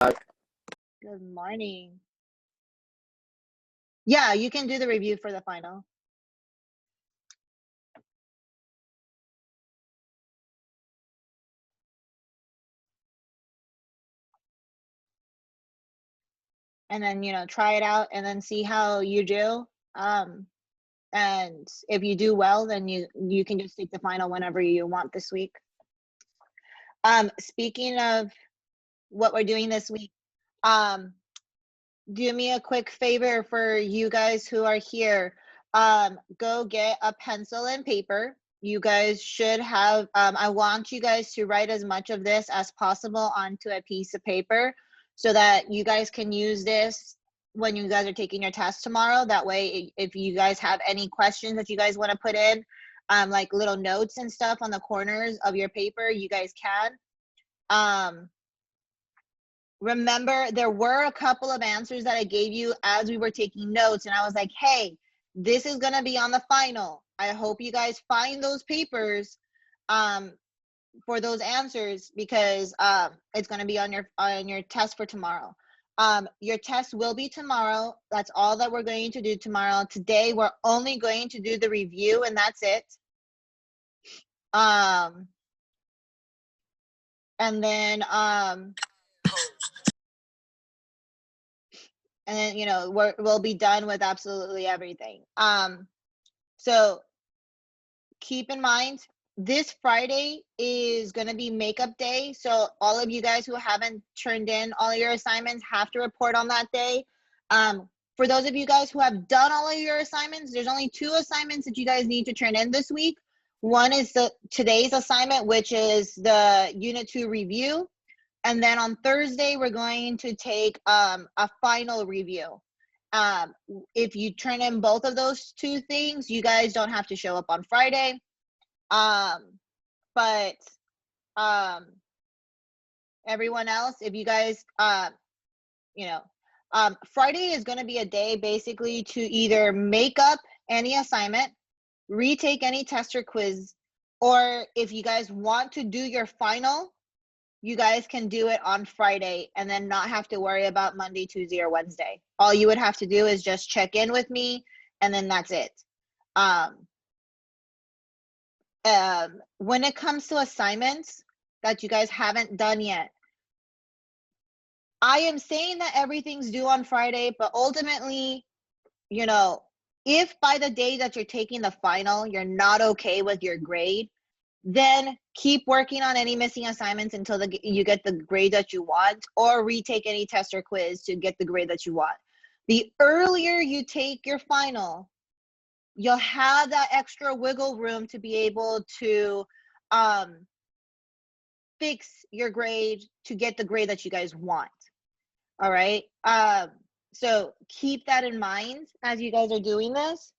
Good morning. Yeah, you can do the review for the final. And then, try it out and then see how you do. And if you do well, then you can just take the final whenever you want this week. Speaking of what we're doing this week, do me a quick favor for you guys who are here. Go get a pencil and paper. You guys should have, I want you guys to write as much of this as possible onto a piece of paper so that you guys can use this when you guys are taking your test tomorrow. That way, if you guys have any questions that you guys want to put in, like little notes and stuff on the corners of your paper, you guys can. Remember, there were a couple of answers that I gave you as we were taking notes, and I was like, hey, this is going to be on the final. I hope you guys find those papers for those answers because it's going to be on your test for tomorrow. Your test will be tomorrow. That's all that we're going to do tomorrow. Today, we're only going to do the review, and that's it. And then we'll be done with absolutely everything. So keep in mind, this Friday is going to be makeup day. So all of you guys who haven't turned in all your assignments have to report on that day. For those of you guys who have done all of your assignments, there's only 2 assignments that you guys need to turn in this week. One is today's assignment, which is the Unit 2 review. And then on Thursday, we're going to take a final review. If you turn in both of those 2 things, you guys don't have to show up on Friday. But everyone else, if you guys, Friday is going to be a day basically to either make up any assignment, retake any test or quiz, or if you guys want to do your final, you guys can do it on Friday and then not have to worry about Monday, Tuesday, or Wednesday. All you would have to do is just check in with me, and then that's it. When it comes to assignments that you guys haven't done yet, I am saying that everything's due on Friday, but ultimately, if by the day that you're taking the final, you're not okay with your grade, then keep working on any missing assignments until you get the grade that you want, or retake any test or quiz to get the grade that you want. The earlier you take your final, you'll have that extra wiggle room to be able to fix your grade to get the grade that you guys want. All right. So keep that in mind as you guys are doing this.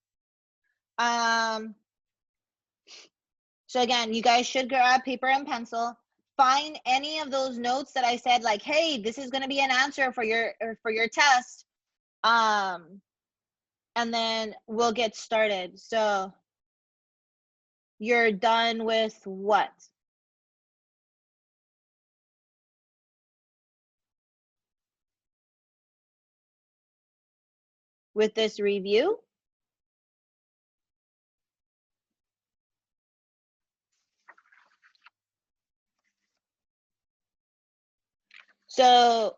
So again, you guys should grab paper and pencil. Find any of those notes that I said, like, hey, this is going to be an answer for your test. And then we'll get started. So you're done with what? With this review? So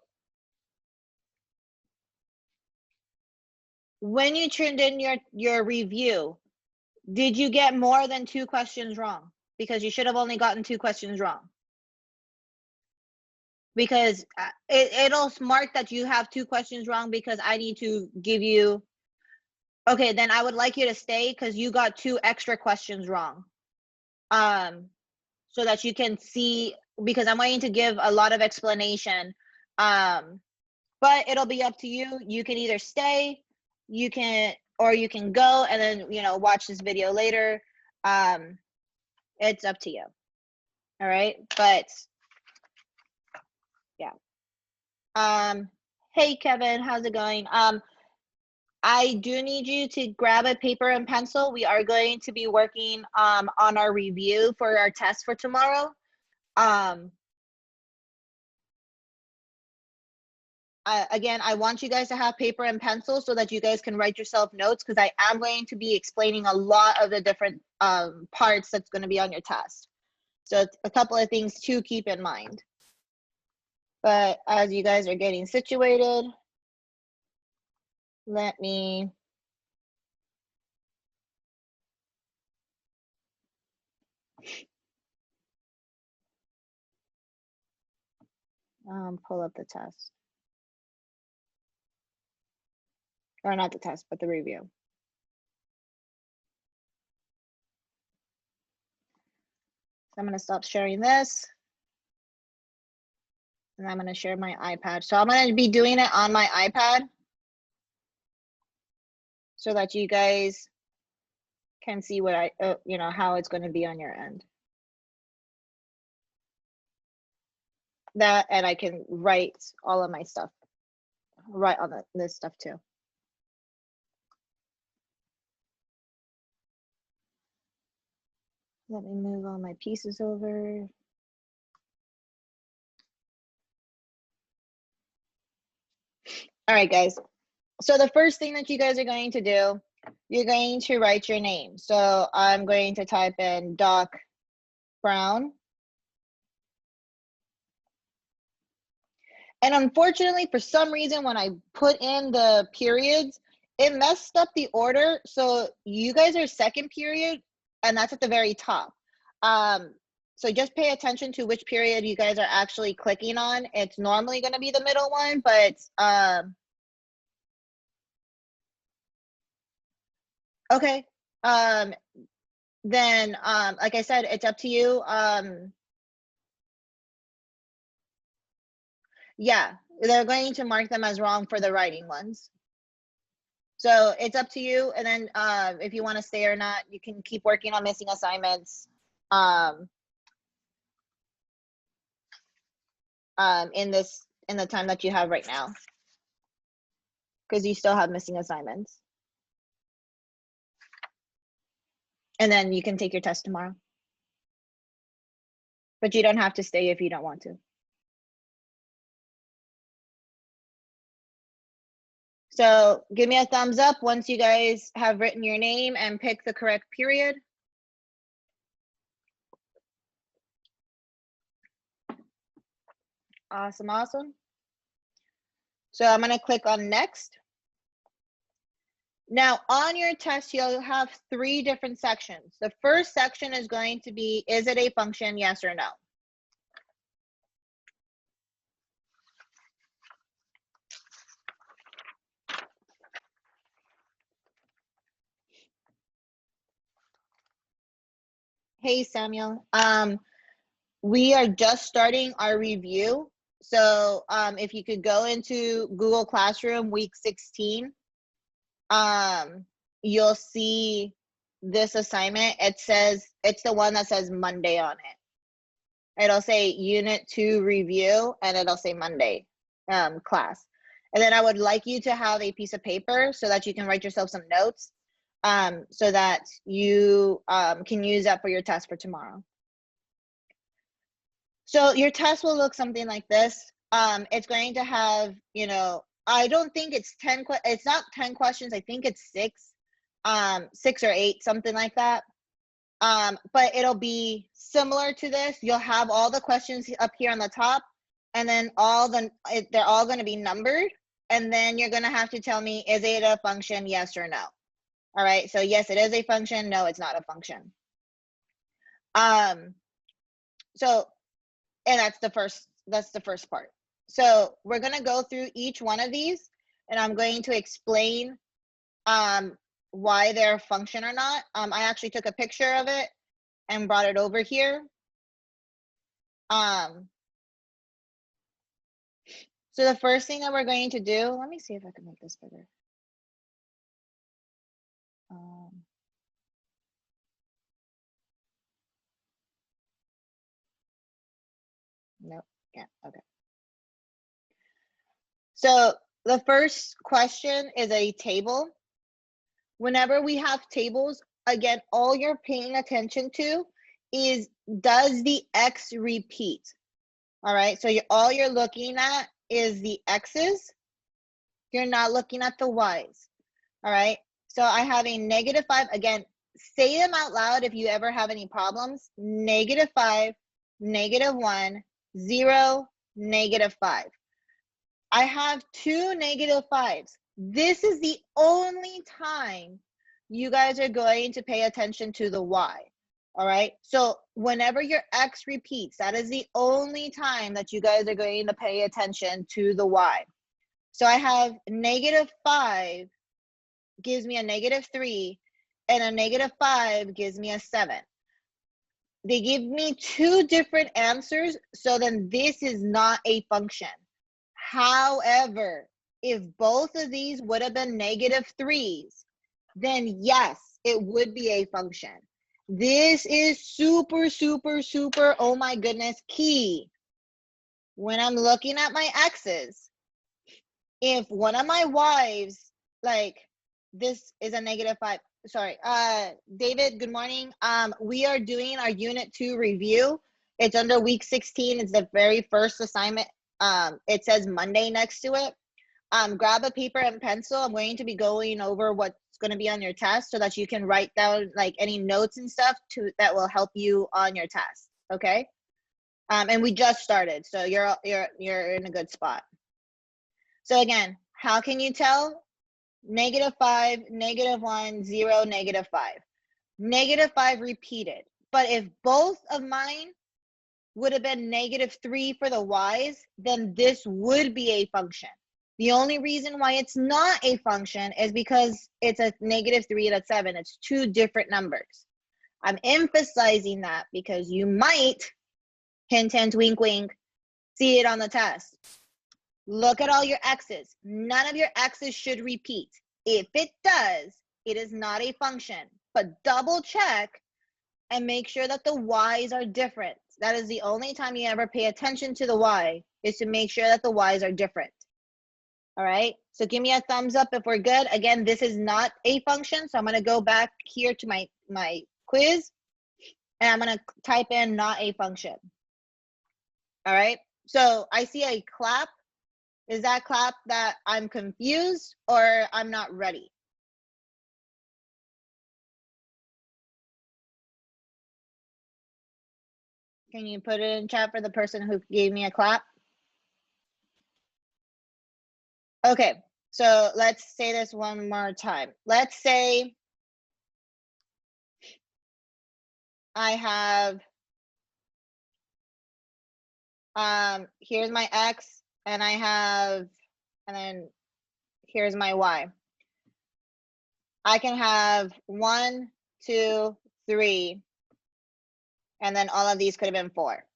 when you turned in your review, did you get more than 2 questions wrong? Because you should have only gotten 2 questions wrong. Because it'll mark that you have 2 questions wrong because I need to give you. Okay, then I would like you to stay because you got 2 extra questions wrong. So that you can see, because I'm waiting to give a lot of explanation. But it'll be up to you. You can either stay, or you can go and then, watch this video later. It's up to you. All right, but yeah. Hey Kevin, how's it going? I do need you to grab a paper and pencil. We are going to be working on our review for our test for tomorrow. again, I want you guys to have paper and pencil so that you guys can write yourself notes, because I am going to be explaining a lot of the different parts that's going to be on your test. So it's a couple of things to keep in mind. But as you guys are getting situated, let me pull up the test. Or not the test, but the review. So I'm going to stop sharing this. And I'm going to share my iPad. So I'm going to be doing it on my iPad so that you guys can see what how it's going to be on your end. That, and I can write all of my stuff right on this stuff too. Let me move all my pieces over. All right, guys. So the first thing that you guys are going to do, you're going to write your name. So I'm going to type in Doc Brown. And unfortunately, for some reason, when I put in the periods, it messed up the order. So you guys are second period, and that's at the very top. So just pay attention to which period you guys are actually clicking on. It's normally going to be the middle one, but okay. Then like I said, it's up to you. Yeah, they're going to mark them as wrong for the writing ones. So it's up to you. And then if you want to stay or not, you can keep working on missing assignments in the time that you have right now, because you still have missing assignments. And then you can take your test tomorrow. But you don't have to stay if you don't want to. So give me a thumbs up once you guys have written your name and pick the correct period. Awesome, awesome. So I'm going to click on next. Now on your test, you'll have 3 different sections. The first section is going to be, is it a function, yes or no? Hey, Samuel. We are just starting our review. So if you could go into Google Classroom week 16, you'll see this assignment. It says, it's the one that says Monday on it. It'll say Unit 2 review, and it'll say Monday class. And then I would like you to have a piece of paper so that you can write yourself some notes, so that you can use that for your test for tomorrow. So your test will look something like this. It's going to have, I don't think it's 10, it's not 10 questions. I think it's 6 or 8, something like that. But it'll be similar to this. You'll have all the questions up here on the top, and then they're all going to be numbered. And then you're going to have to tell me, is it a function, yes or no? All right. So yes, it is a function. No, it's not a function. So, and that's the first part. So we're going to go through each one of these, and I'm going to explain why they're a function or not. I actually took a picture of it and brought it over here. So the first thing that we're going to do, let me see if I can make this bigger. Nope, yeah, okay. So the first question is a table. Whenever we have tables, again, all you're paying attention to is, does the X repeat? All right, so all you're looking at is the x's. You're not looking at the y's. All right. So I have a -5. Again, say them out loud if you ever have any problems. -5, -1, 0, -5. I have two -5s. This is the only time you guys are going to pay attention to the y. All right. So whenever your x repeats, that is the only time that you guys are going to pay attention to the y. So I have -5 gives me a -3, and a -5 gives me a 7. They give me two different answers, so then this is not a function. However, if both of these would have been -3s, then yes, it would be a function. This is super, super, super, oh my goodness, key. When I'm looking at my x's, if one of my y's, like this is a -5, sorry, David, good morning. We are doing our unit 2 review. It's under week 16. It's the very first assignment. It says Monday next to it. Grab a paper and pencil. I'm going to be going over what's going to be on your test so that you can write down like any notes and stuff that will help you on your test. Okay. And we just started, so you're in a good spot. So again, how can you tell? -5, -1, 0, -5. -5 repeated. But if both of mine would have been -3 for the y's, then this would be a function. The only reason why it's not a function is because it's a -3 and a 7. It's two different numbers. I'm emphasizing that because you might, hint, hint, wink, wink, see it on the test. Look at all your x's. None of your x's should repeat. If it does, it is not a function. But double check and make sure that the y's are different. That is the only time you ever pay attention to the y, is to make sure that the y's are different. All right, so give me a thumbs up if we're good. Again, this is not a function, so I'm going to go back here to my quiz, and I'm going to type in not a function. All right, so I see a clap. Is that clap that I'm confused or I'm not ready? Can you put it in chat for the person who gave me a clap? Okay, so let's say this one more time. Let's say I have, here's my x, and I have, and then here's my y. I can have 1, 2, 3, and then all of these could have been 4.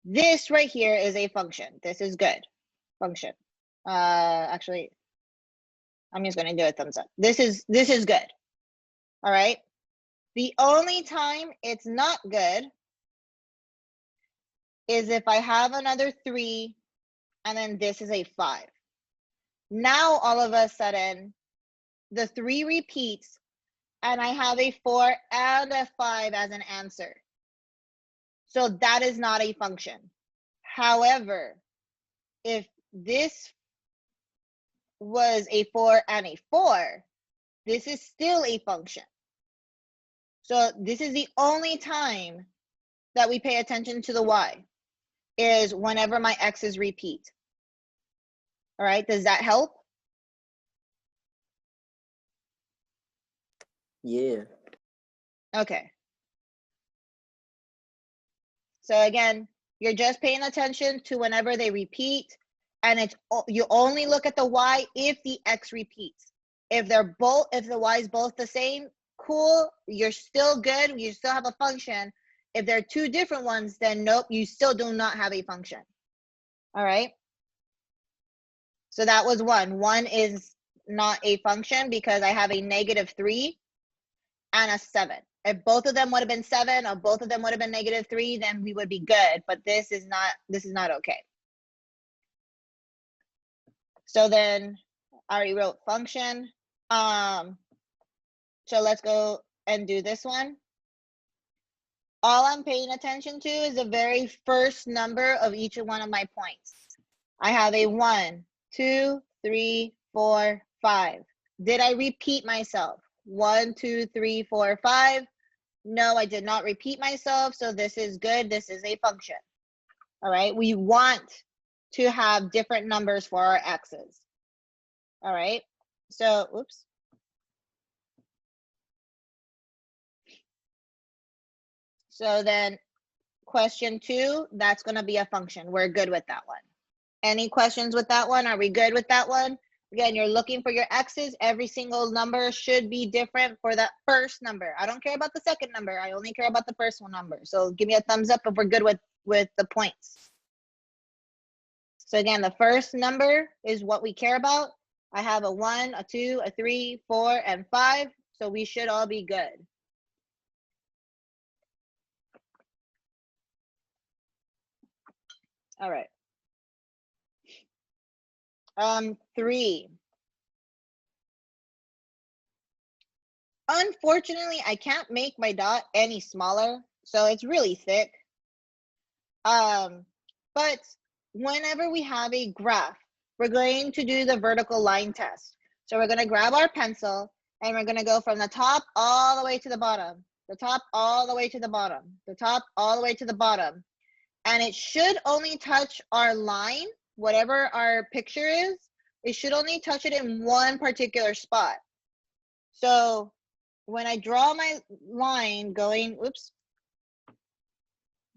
This right here is a function. This is good. Function. Actually, I'm just going to do a thumbs up. This is good. All right. The only time it's not good is if I have another 3 and then this is a 5. Now all of a sudden the 3 repeats and I have a 4 and a 5 as an answer. So that is not a function. However, if this was a 4 and a 4, this is still a function. So this is the only time that we pay attention to the y, is whenever my x's repeat. All right, does that help? Yeah. Okay. So again, you're just paying attention to whenever they repeat, and it's you only look at the y if the x repeats. If they're both, if the y is both the same, cool, you're still good, you still have a function. If they're two different ones, then nope, you still do not have a function. All right. So that was one. One is not a function because I have a -3 and a 7. If both of them would have been 7 or both of them would have been -3, then we would be good. But this is not okay. So then I already wrote function. So let's go and do this one. All I'm paying attention to is the very first number of each one of my points. I have a 1, 2, 3, 4, 5. Did I repeat myself? 1, 2, 3, 4, 5. No, I did not repeat myself. So this is good. This is a function. All right. We want to have different numbers for our x's. All right. So, oops. So then question 2, that's going to be a function. We're good with that one. Any questions with that one? Are we good with that one? Again, you're looking for your x's. Every single number should be different for that first number. I don't care about the second number. I only care about the first one number. So give me a thumbs up if we're good with the points. So again, the first number is what we care about. I have a 1, a 2, a 3, 4, and 5. So we should all be good. All right. 3. Unfortunately, I can't make my dot any smaller, so it's really thick. But whenever we have a graph, we're going to do the vertical line test. So we're going to grab our pencil and we're going to go from the top all the way to the bottom, the top all the way to the bottom, the top all the way to the bottom. And it should only touch our line, whatever our picture is, it should only touch it in one particular spot. So when I draw my line going, oops,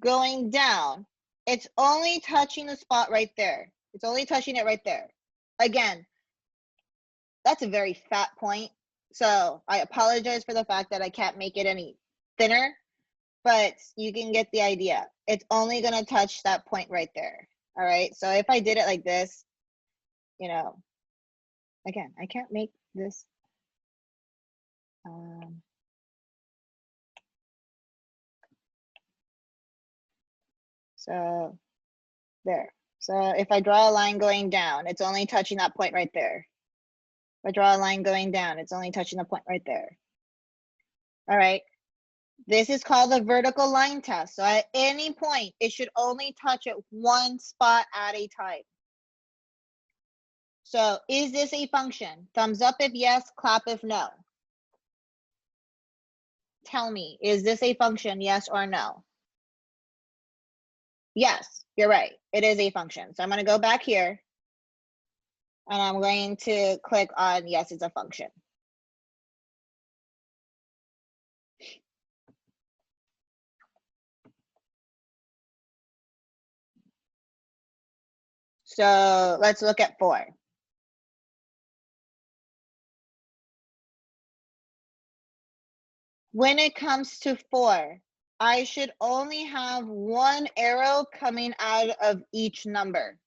going down, it's only touching the spot right there. It's only touching it right there. Again, that's a very fat point. So I apologize for the fact that I can't make it any thinner, but you can get the idea. It's only going to touch that point right there. All right. So if I did it like this, you know, again, I can't make this. So there. So if I draw a line going down, it's only touching that point right there. If I draw a line going down, it's only touching the point right there. All right. This is called the vertical line test. So at any point, it should only touch at one spot at a time. So is this a function? Thumbs up if yes, clap if no. Tell me, is this a function, yes or no? Yes, you're right. It is a function. So I'm going to go back here and I'm going to click on yes, it's a function. So let's look at 4. When it comes to 4, I should only have one arrow coming out of each number.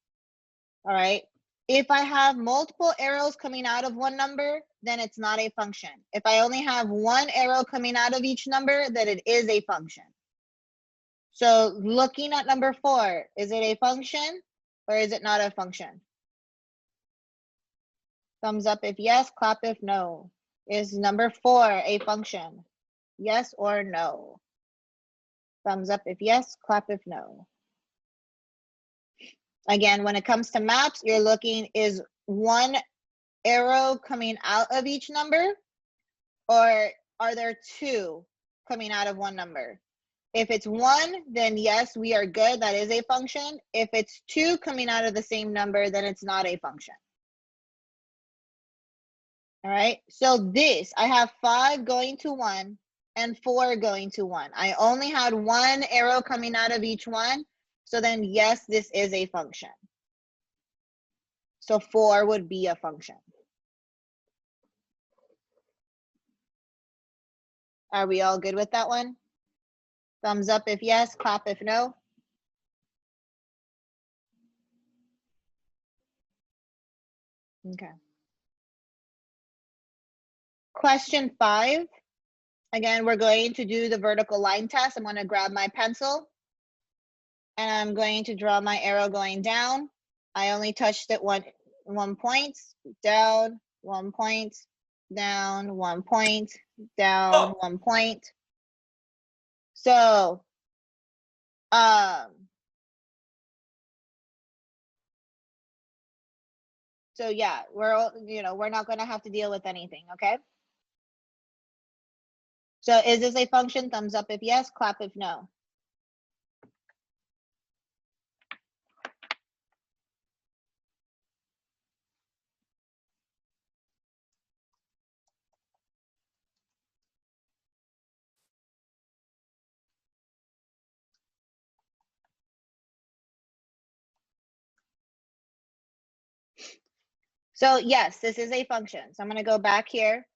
All right. If I have multiple arrows coming out of one number, then it's not a function. If I only have one arrow coming out of each number, then it is a function. So looking at number 4, is it a function or is it not a function? Thumbs up if yes, clap if no. Is number 4 a function? Yes or no? Thumbs up if yes, clap if no. Again, when it comes to maps, you're looking, is one arrow coming out of each number, or are there 2 coming out of one number? If it's 1, then yes, we are good. That is a function. If it's 2 coming out of the same number, then it's not a function. All right. So this, I have 5 going to 1 and 4 going to 1. I only had one arrow coming out of each one. So then yes, this is a function. So 4 would be a function. Are we all good with that one? Thumbs up if yes, clap if no. Okay. Question 5. Again, we're going to do the vertical line test. I'm going to grab my pencil and I'm going to draw my arrow going down. I only touched it one point, down, 1 point, down, 1 point, down, 1 point. So, So yeah, we're not going to have to deal with anything, okay? So is this a function? Thumbs up if yes, clap if no. So yes, this is a function. So I'm going to go back here.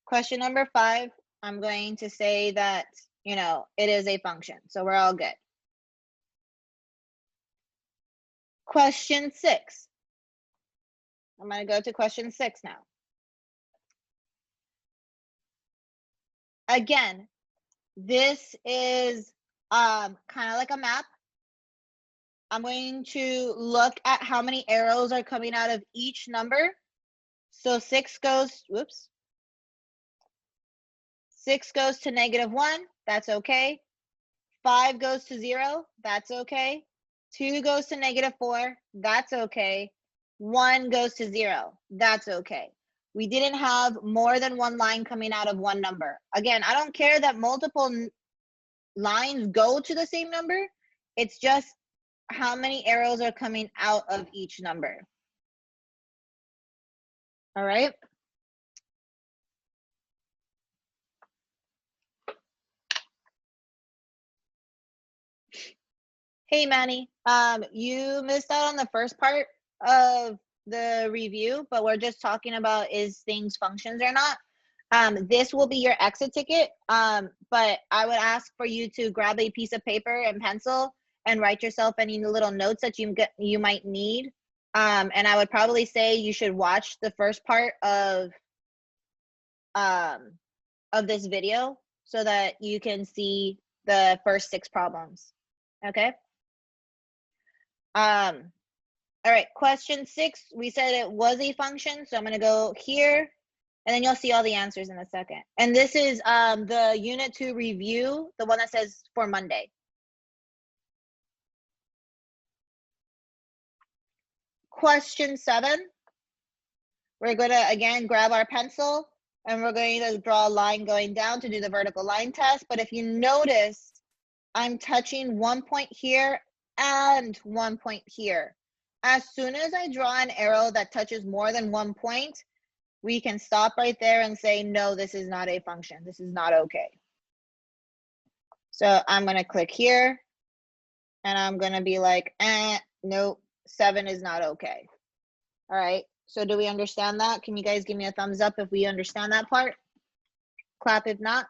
Question number 5, I'm going to say that, it is a function. So we're all good. Question 6. I'm going to go to question 6 now. Again, this is kind of like a map. I'm going to look at how many arrows are coming out of each number. So 6 goes, whoops. 6 goes to -1, that's okay. 5 goes to 0, that's okay. 2 goes to -4, that's okay. 1 goes to 0, that's okay. We didn't have more than one line coming out of one number. Again, I don't care that multiple lines go to the same number. It's just how many arrows are coming out of each number. All right. Hey, Manny, you missed out on the first part of the review, but we're just talking about is things functions or not. This will be your exit ticket, but I would ask for you to grab a piece of paper and pencil and write yourself any little notes that you might need. And I would probably say you should watch the first part of this video so that you can see the first 6 problems. Okay. All right, question 6, we said it was a function, so I'm gonna go here, and then you'll see all the answers in a second. And this is the Unit 2 review, the one that says for Monday. Question 7, we're gonna, again, grab our pencil, and we're going to draw a line going down to do the vertical line test. But if you notice, I'm touching 1 point here and 1 point here. As soon as I draw an arrow that touches more than 1 point, we can stop right there and say, no, this is not a function. This is not okay. So I'm going to click here and I'm going to be like, nope, 7 is not okay. All right. So do we understand that? Can you guys give me a thumbs up if we understand that part? Clap if not.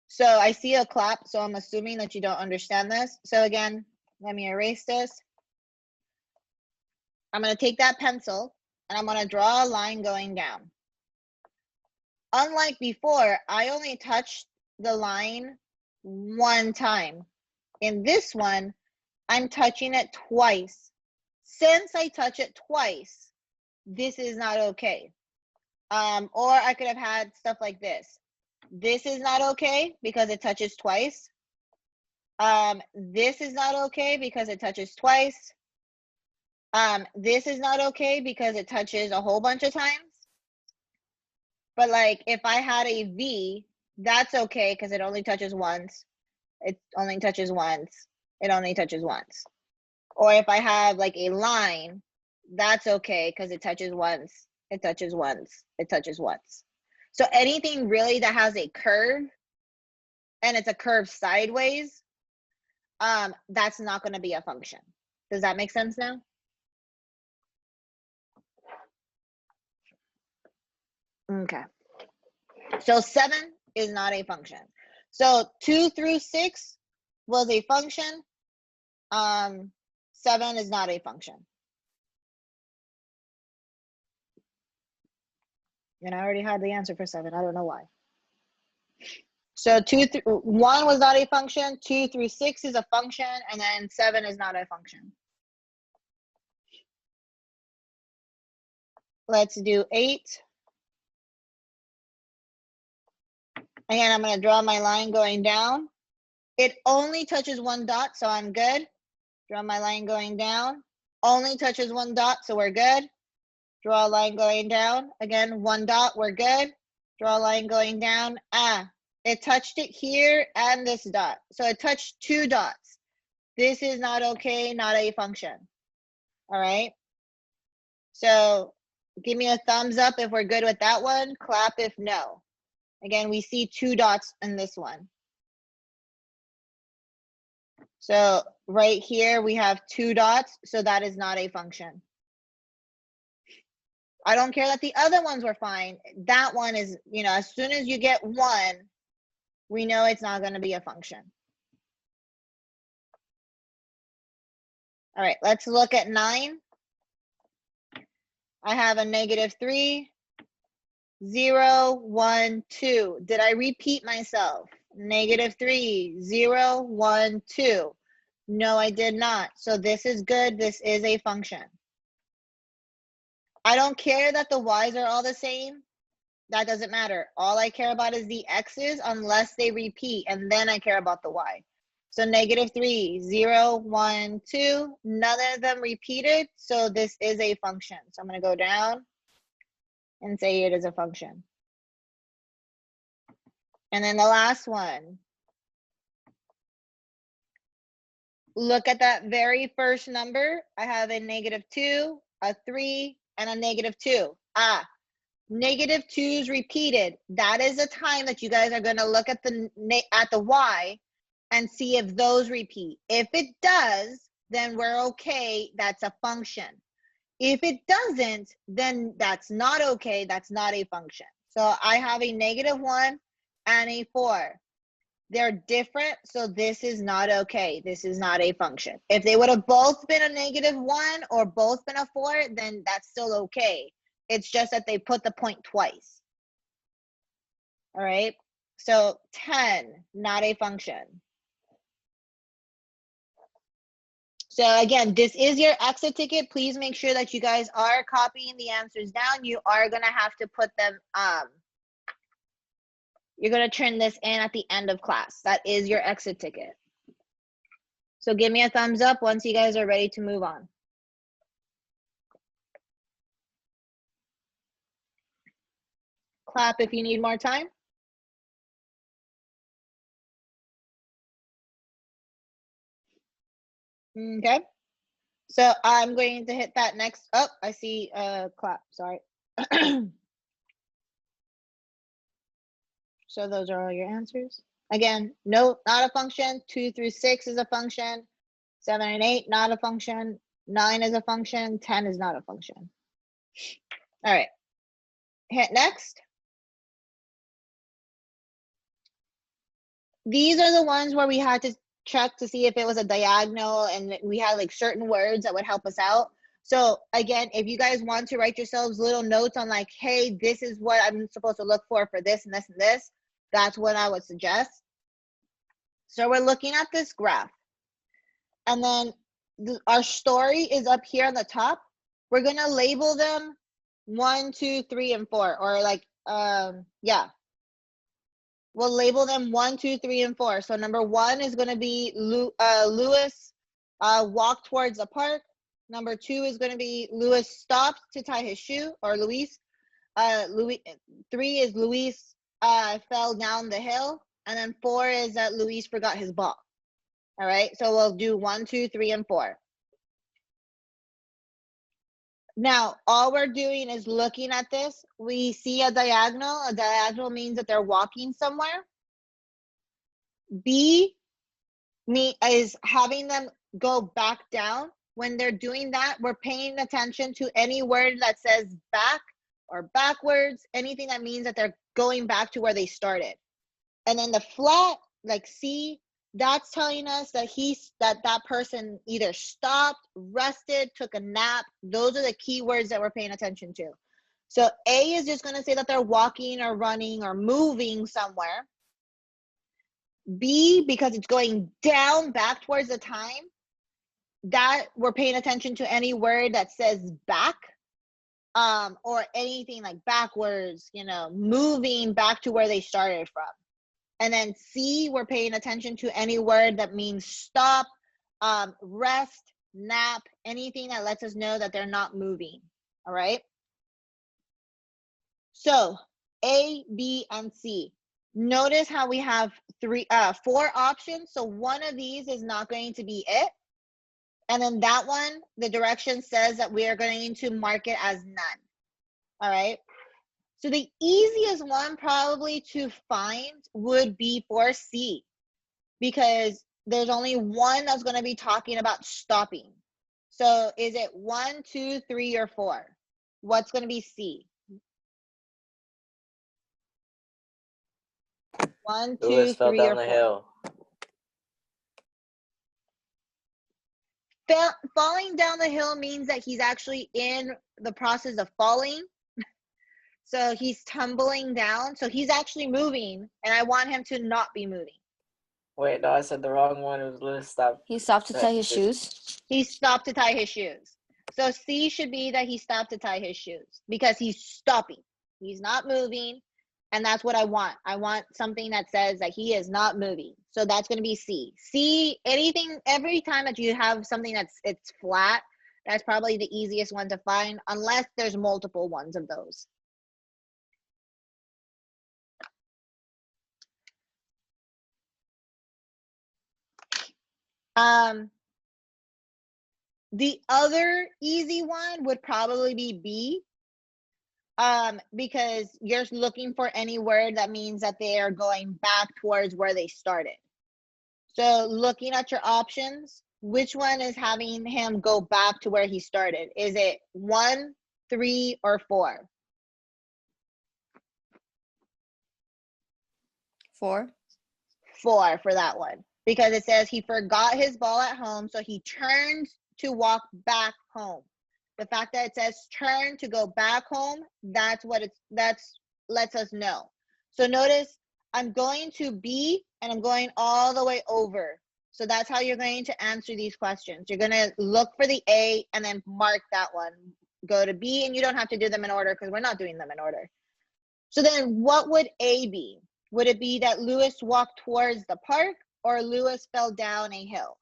So I see a clap, so I'm assuming that you don't understand this. So again, let me erase this. I'm going to take that pencil and I'm going to draw a line going down. Unlike before, I only touched the line 1 time. In this one, I'm touching it twice. Since I touch it twice, this is not okay. Or I could have had stuff like this. This is not okay because it touches twice. This is not okay because it touches twice. This is not okay because it touches a whole bunch of times. But like if I had a V, that's okay because it only touches once. It only touches once. It only touches once. Or if I have like a line, that's okay because it touches once. It touches once. It touches once. So anything really that has a curve and it's a curve sideways, that's not going to be a function. Does that make sense now? Okay. So 7 is not a function. So 2 through 6 was a function. 7 is not a function. And I already had the answer for 7. I don't know why. So 1 was not a function. 2 through 6 is a function, and then 7 is not a function. Let's do 8. Again, I'm going to draw my line going down. It only touches one dot, so I'm good. Draw my line going down. Only touches one dot, so we're good. Draw a line going down. Again, one dot, we're good. Draw a line going down. It touched it here and this dot. So it touched two dots. This is not okay, not a function. All right. So give me a thumbs up if we're good with that one. Clap if no. Again, we see two dots in this one. So right here, we have two dots. So that is not a function. I don't care that the other ones were fine. That one is, as soon as you get one, we know it's not going to be a function. All right, let's look at 9. I have a -3, 0, 1, 2. Did I repeat myself? -3, 0, 1, 2. No, I did not. So this is good. This is a function. I don't care that the y's are all the same. That doesn't matter. All I care about is the x's unless they repeat, and then I care about the y. So -3, 0, 1, 2. None of them repeated, so this is a function. So I'm going to go down and say it is a function. And then the last one. Look at that very first number. I have a -2, a 3, and a -2. -2's repeated. That is a time that you guys are going to look at the y and see if those repeat. If it does, then we're okay. That's a function. If it doesn't, then that's not okay. That's not a function. So I have a -1 and a 4. They're different, so this is not okay. This is not a function. If they would have both been a -1 or both been a 4, then that's still okay. It's just that they put the point twice. All right, so 10, not a function. So again, this is your exit ticket. Please make sure that you guys are copying the answers down. You are gonna have to put them, you're gonna turn this in at the end of class. That is your exit ticket. So give me a thumbs up once you guys are ready to move on. Clap if you need more time. Okay. So I'm going to hit that next. Oh, I see clap, sorry. So those are all your answers. Again, no, not a function. 2 through 6 is a function. 7 and 8, not a function. 9 is a function. 10 is not a function. All right. Hit next. These are the ones where we had to check to see if it was a diagonal, and we had like certain words that would help us out. So again, if you guys want to write yourselves little notes on like, hey, this is what I'm supposed to look for this and this and this, that's what I would suggest. So we're looking at this graph, and then our story is up here on the top. We're gonna label them 1, 2, 3, and 4, or like, yeah. We'll label them 1, 2, 3, and 4. So number 1 is going to be Lewis walked towards the park. Number 2 is going to be Lewis stopped to tie his shoe, or Luis. 3 is Luis fell down the hill, and then 4 is that Luis forgot his ball. All right, so we'll do 1, 2, 3, and 4. Now, all we're doing is looking at this. We see a diagonal. A diagonal means that they're walking somewhere. B is having them go back down. When they're doing that, we're paying attention to any word that says back or backwards, anything that means that they're going back to where they started. And then the flat, like C, that's telling us that that person either stopped, rested, took a nap. Those are the key words that we're paying attention to. So A is just going to say that they're walking or running or moving somewhere. B, because it's going down back towards the time, that we're paying attention to any word that says back, or anything like backwards, moving back to where they started from. And then C, we're paying attention to any word that means stop, rest, nap, anything that lets us know that they're not moving. All right. So A, B, and C. Notice how we have 4 options. So one of these is not going to be it. And then that one, the direction says that we are going to mark it as none. All right. So the easiest one probably to find would be for C, because there's only one that's going to be talking about stopping. So is it 1, 2, 3, or 4? What's going to be C? 1, 2, Lewis 3, fell down or 4. the hill. Falling down the hill means that he's actually in the process of falling. So he's tumbling down. So he's actually moving, and I want him to not be moving. Wait, no, I said the wrong one. It was Lewis stopped. He stopped to tie his shoes. He stopped to tie his shoes. So C should be that he stopped to tie his shoes, because he's stopping. He's not moving. And that's what I want. I want something that says that he is not moving. So that's going to be C. C, anything, every time that you have something it's flat, that's probably the easiest one to find, unless there's multiple ones of those. The other easy one would probably be B, because you're looking for any word that means that they are going back towards where they started. So looking at your options, which one is having him go back to where he started? Is it 1, 3, or 4? 4. 4 for that one, because it says he forgot his ball at home, so he turned to walk back home. The fact that it says turn to go back home, that's lets us know. So notice I'm going to B and I'm going all the way over. So that's how you're going to answer these questions. You're going to look for the A and then mark that one. Go to B, and you don't have to do them in order because we're not doing them in order. So then what would A be? Would it be that Lewis walked towards the park, or Lewis fell down a hill?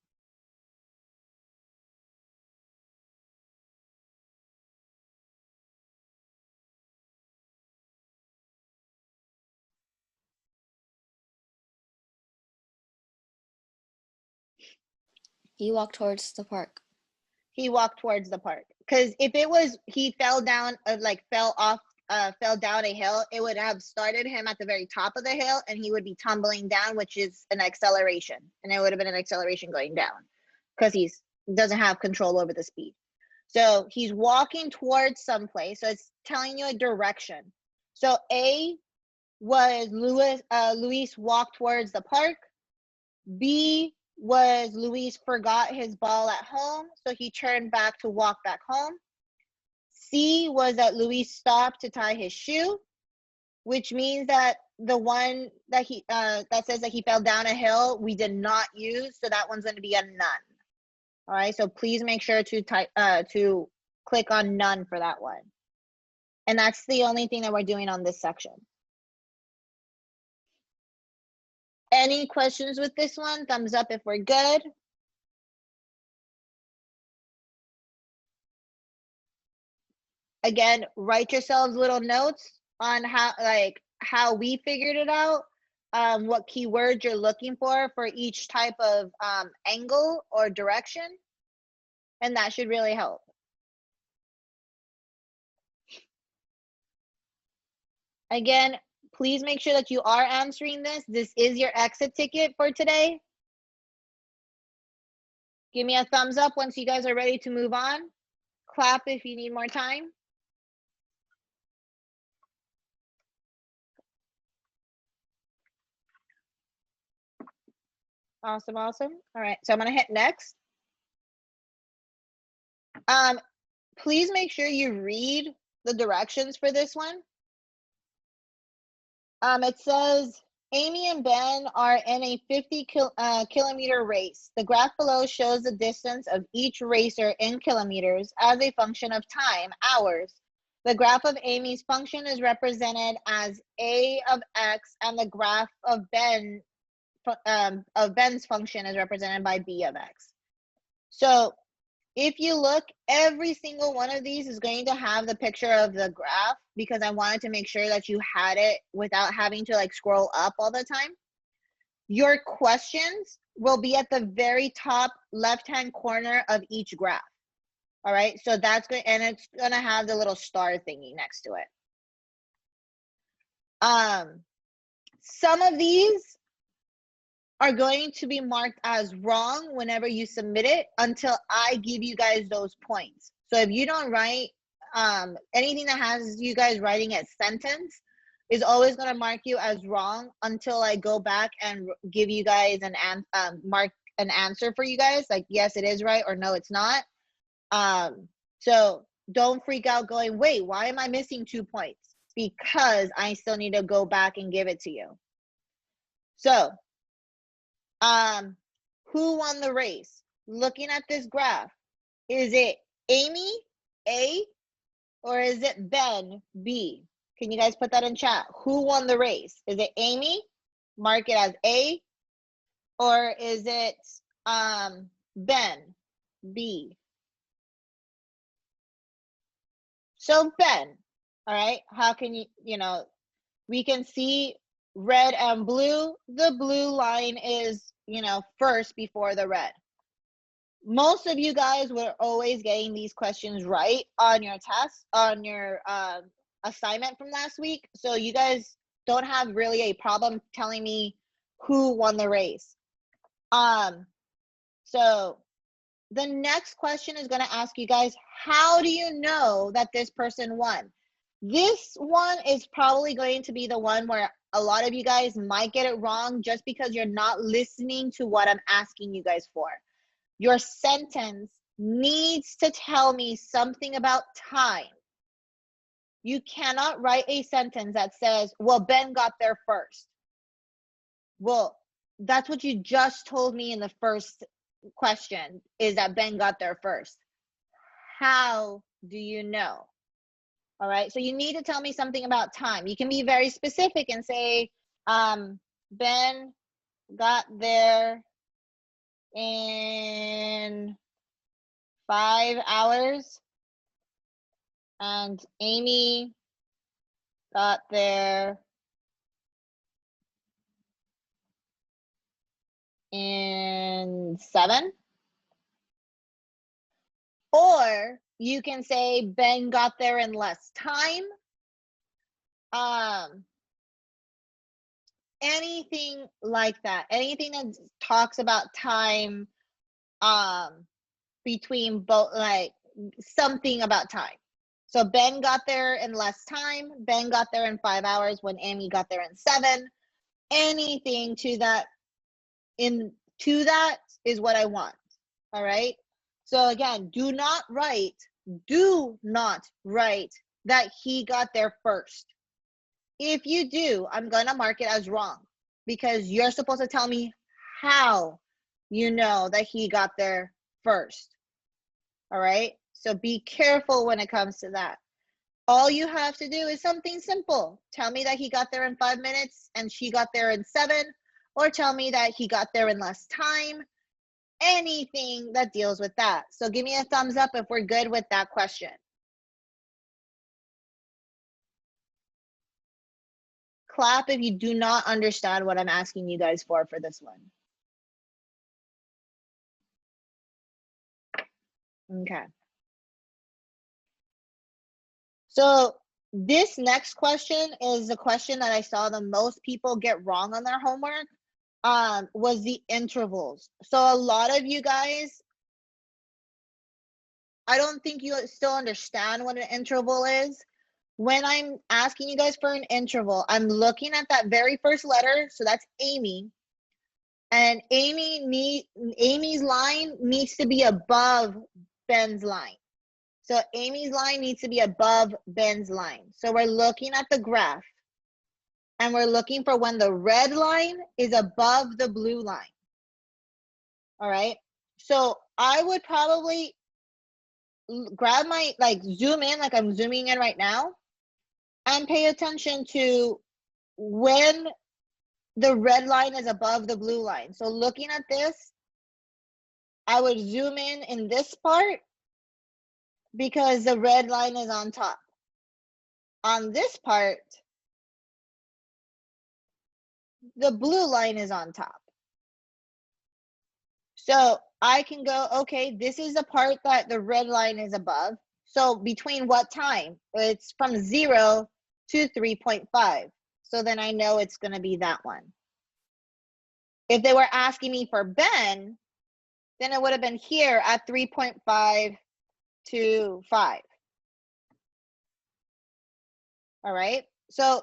He walked towards the park. He walked towards the park. Because if it was he fell down, fell down a hill, it would have started him at the very top of the hill, and he would be tumbling down, which is an acceleration. And it would have been an acceleration going down, because he doesn't have control over the speed. So he's walking towards someplace. So it's telling you a direction. So A was Luis walked towards the park. B was Luis forgot his ball at home, so he turned back to walk back home. C was that Luis stopped to tie his shoe, which means that the one that that says that he fell down a hill, we did not use, so that one's going to be a none. All right, so please make sure to click on none for that one. And that's the only thing that we're doing on this section. Any questions with this one? Thumbs up if we're good. Again, write yourselves little notes on how we figured it out, what keywords you're looking for each type of angle or direction, and that should really help. Again, please make sure that you are answering this. This is your exit ticket for today. Give me a thumbs up once you guys are ready to move on. Clap if you need more time. Awesome, awesome. All right, so I'm gonna hit next. Please make sure you read the directions for this one. It says Amy and Ben are in a 50 kilometer race. The graph below shows the distance of each racer in kilometers as a function of time, hours. The graph of Amy's function is represented as a of x, and the graph of Ben's function is represented by b of x. So if you look, every single one of these is going to have the picture of the graph, because I wanted to make sure that you had it without having to like scroll up all the time. Your questions will be at the very top left-hand corner of each graph. All right, so that's good, and it's gonna have the little star thingy next to it. Some of these are going to be marked as wrong whenever you submit it until I give you guys those points. So if you don't write anything that has you guys writing a sentence is always going to mark you as wrong until I go back and give you guys mark an answer for you guys, like yes it is right or no it's not. So don't freak out going, wait, why am I missing 2 points? Because I still need to go back and give it to you. So who won the race? Looking at this graph, is it Amy, A, or is it Ben, B? Can you guys put that in chat? Who won the race? Is it Amy? Mark it as A, or is it Ben, B? So Ben, all right, how can you, we can see red and blue. The blue line is, first before the red. Most of you guys were always getting these questions right on your test, on your assignment from last week. So you guys don't have really a problem telling me who won the race. So the next question is going to ask you guys, how do you know that this person won? This one is probably going to be the one where a lot of you guys might get it wrong just because you're not listening to what I'm asking you guys for. Your sentence needs to tell me something about time. You cannot write a sentence that says, well, Ben got there first. Well, that's what you just told me in the first question, is that Ben got there first. How do you know? All right, so you need to tell me something about time. You can be very specific and say, Ben got there in 5 hours and Amy got there in 7. Or you can say Ben got there in less time. Anything like that. Anything that talks about time between both, like something about time. So Ben got there in less time. Ben got there in 5 hours when Amy got there in 7. Anything to that is what I want. All right. So again, do not write that he got there first. If you do, I'm going to mark it as wrong because you're supposed to tell me how you know that he got there first. All right. So be careful when it comes to that. All you have to do is something simple. Tell me that he got there in 5 minutes and she got there in 7, or tell me that he got there in less time. Anything that deals with that. So give me a thumbs up if we're good with that question. Clap if you do not understand what I'm asking you guys for this one. Okay. So this next question is the question that I saw the most people get wrong on their homework. Was the intervals. So a lot of you guys, I don't think you still understand what an interval is. When I'm asking you guys for an interval, I'm looking at that very first letter, so that's Amy. And Amy's line needs to be above Ben's line. So Amy's line needs to be above Ben's line. So we're looking at the graph. And we're looking for when the red line is above the blue line. All right. So I would probably grab my, like, zoom in like I'm zooming in right now, and pay attention to when the red line is above the blue line. So looking at this, I would zoom in this part because the red line is on top. On this part, the blue line is on top. So I can go, okay, this is the part that the red line is above. So between what time? It's from 0 to 3.5. So then I know it's going to be that one. If they were asking me for Ben, then it would have been here at 3.5 to 5. All right. So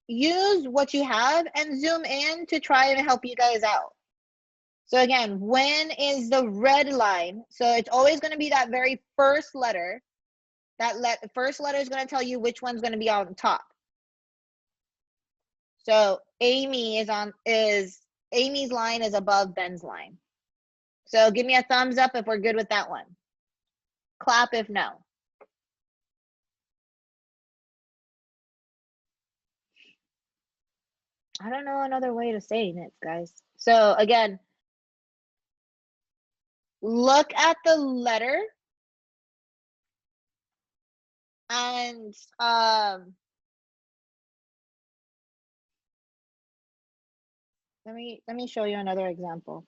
use what you have and zoom in to try and help you guys out. So again, when is the red line? So it's always going to be that very first letter. That first letter is going to tell you which one's going to be on top. So Amy's line is above Ben's line. So give me a thumbs up if we're good with that one. Clap if no. I don't know another way to say it, guys. So again, look at the letter and let me show you another example.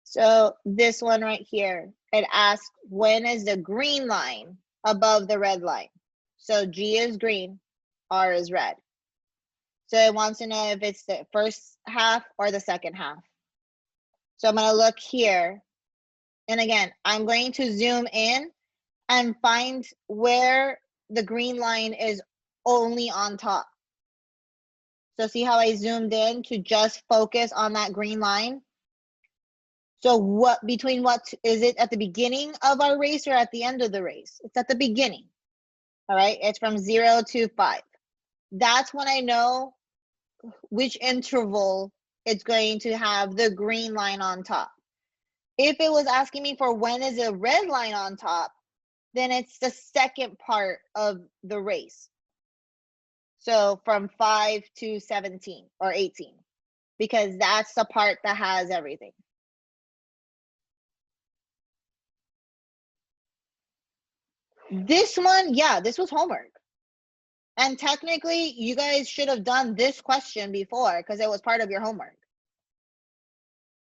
So this one right here, it asks, when is the green line above the red line? So G is green, R is red. So it wants to know if it's the first half or the second half. So I'm going to look here. And again, I'm going to zoom in and find where the green line is only on top. So see how I zoomed in to just focus on that green line? So what is it at the beginning of our race or at the end of the race? It's at the beginning. All right, it's from 0 to 5. That's when I know which interval it's going to have the green line on top. If it was asking me for when is a red line on top, then it's the second part of the race. So from 5 to 17 or 18, because that's the part that has everything. This one, yeah, this was homework. And technically, you guys should have done this question before because it was part of your homework.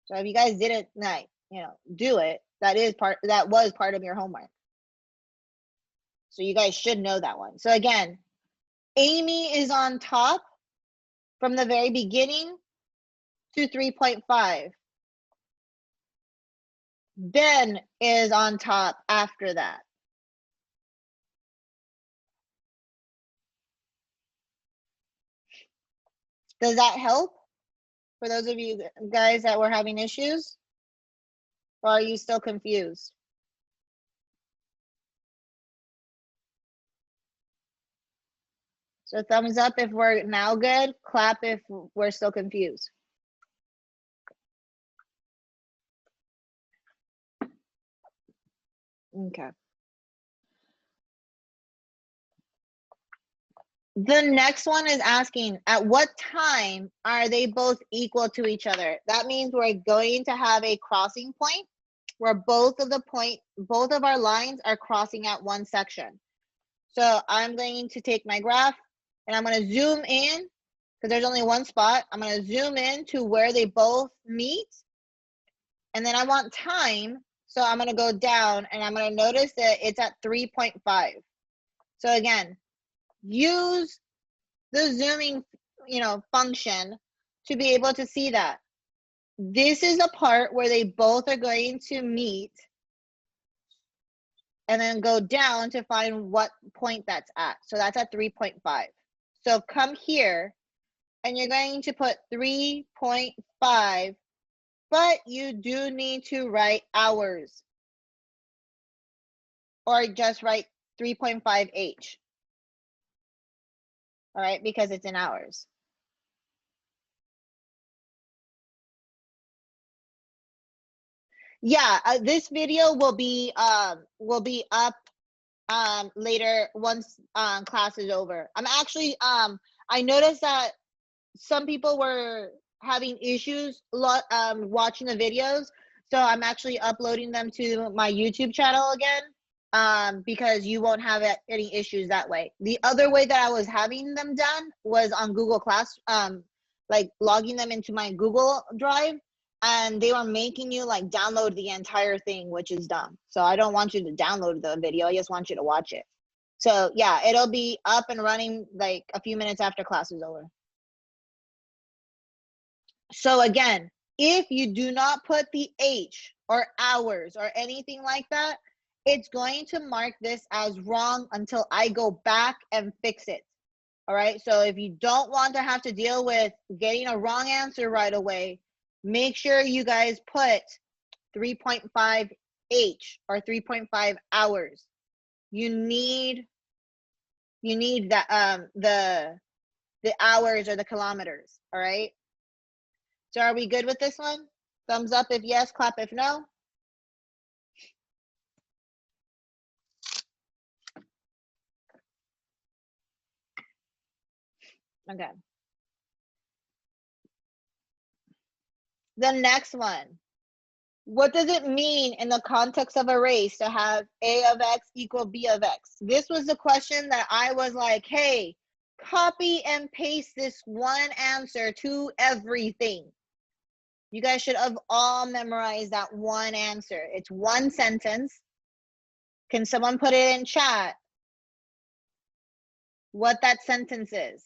So if you guys didn't, do it, that was part of your homework. So you guys should know that one. So again, Amy is on top from the very beginning to 3.5. Ben is on top after that. Does that help for those of you guys that were having issues? Or are you still confused? So thumbs up if we're now good, clap if we're still confused. Okay. The next one is asking, at what time are they both equal to each other? That means we're going to have a crossing point where both of our lines are crossing at one section. So I'm going to take my graph and I'm going to zoom in because there's only one spot. I'm going to zoom in to where they both meet. And then I want time. So I'm going to go down and I'm going to notice that it's at 3.5. So again, use the zooming, function to be able to see that. This is a part where they both are going to meet and then go down to find what point that's at. So that's at 3.5. So come here and you're going to put 3.5, but you do need to write hours. Or just write 3.5H. All right, because it's in hours. Yeah, this video will be up later once class is over. I'm actually I noticed that some people were having issues watching the videos, so I'm actually uploading them to my YouTube channel again, because you won't have any issues that way. The other way that I was having them done was on Google Class, like logging them into my Google Drive, and they were making you like download the entire thing, which is dumb. So I don't want you to download the video, I just want you to watch it. So yeah, it'll be up and running like a few minutes after class is over. So again, if you do not put the H or hours or anything like that, it's going to mark this as wrong until I go back and fix it. All right, so if you don't want to have to deal with getting a wrong answer right away, make sure you guys put 3.5 H or 3.5 hours. You need that the hours or the kilometers. All right. So are we good with this one? Thumbs up if yes, clap if no. Okay. The next one. What does it mean in the context of a race to have A of X equal B of X? This was the question that I was like, hey, copy and paste this one answer to everything. You guys should have all memorized that one answer. It's one sentence. Can someone put it in chat what that sentence is?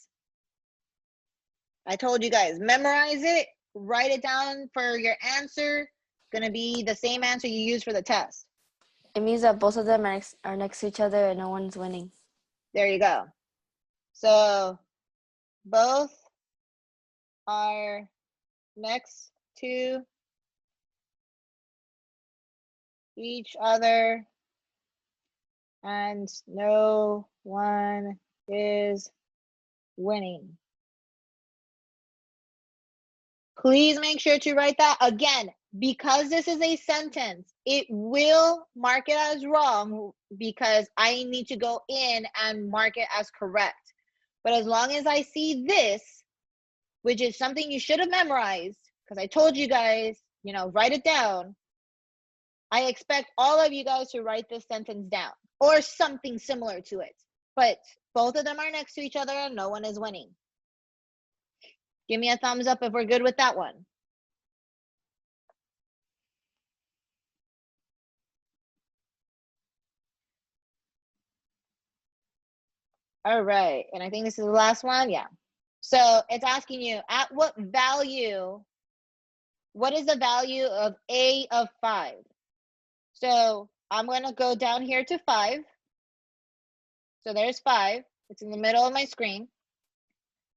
I told you guys, memorize it, write it down for your answer. Gonna be the same answer you use for the test. It means that both of them are next to each other and no one's winning. There you go. So both are next to each other and no one is winning. Please make sure to write that again. Because this is a sentence, it will mark it as wrong because I need to go in and mark it as correct. But as long as I see this, which is something you should have memorized, because I told you guys, you know, write it down. I expect all of you guys to write this sentence down or something similar to it. But both of them are next to each other and no one is winning. Give me a thumbs up if we're good with that one. All right, and I think this is the last one, yeah. So it's asking you, at what value, what is the value of A of 5? So I'm gonna go down here to 5. So there's 5, it's in the middle of my screen.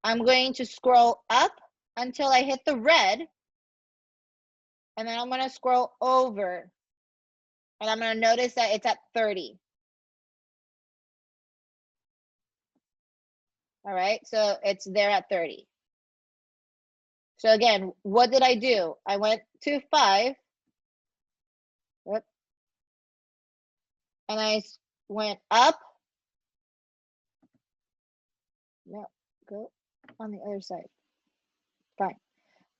I'm going to scroll up until I hit the red, and then I'm gonna scroll over, and I'm gonna notice that it's at 30. All right, so it's there at 30. So again, what did I do? I went to 5. Whoop. And I went up. No, go on the other side. Fine.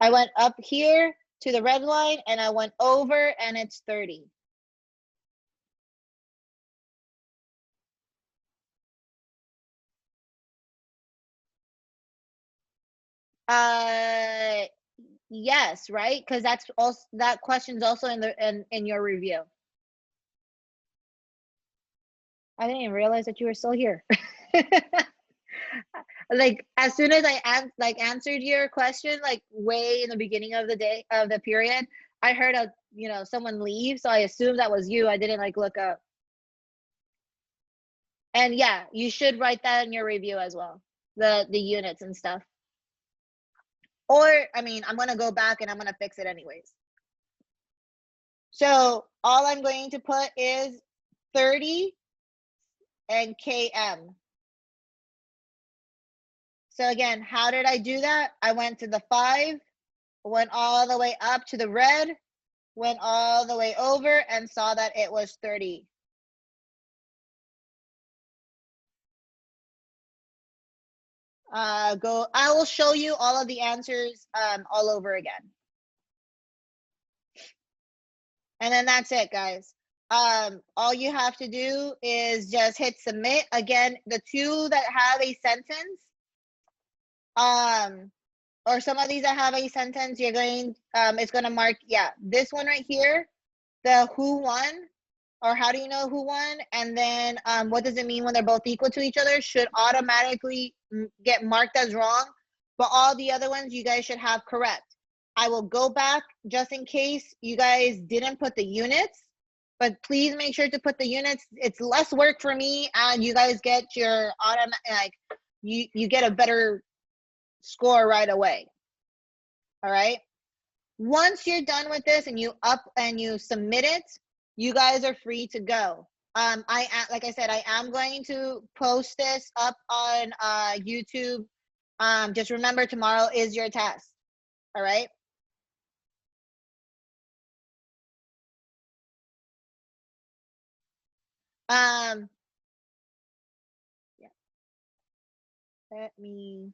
I went up here to the red line and I went over and it's 30. Yes, right? Because that's also, that question's also in your review. I didn't even realize that you were still here. Like as soon as I answered your question, like way in the beginning of the day of the period, I heard someone leave, so I assumed that was you. I didn't like look up. And yeah, you should write that in your review as well. the units and stuff. Or, I mean, I'm gonna go back and I'm gonna fix it anyways. So all I'm going to put is 30 and km. So again, how did I do that? I went to the 5, went all the way up to the red, went all the way over and saw that it was 30. I will show you all of the answers all over again. And then that's it, guys. All you have to do is just hit submit. Again, the 2 that have a sentence, or some of these that have a sentence, you're going, it's gonna mark, yeah, this one right here, the who won, or how do you know who won? And then what does it mean when they're both equal to each other should automatically get marked as wrong, but all the other ones you guys should have correct. I will go back just in case you guys didn't put the units, but please make sure to put the units. It's less work for me and you guys get your automatic, like you get a better score right away. All right. Once you're done with this and you submit it, you guys are free to go. Like I said, I am going to post this up on YouTube. Just remember, tomorrow is your test. All right. Yeah. Let me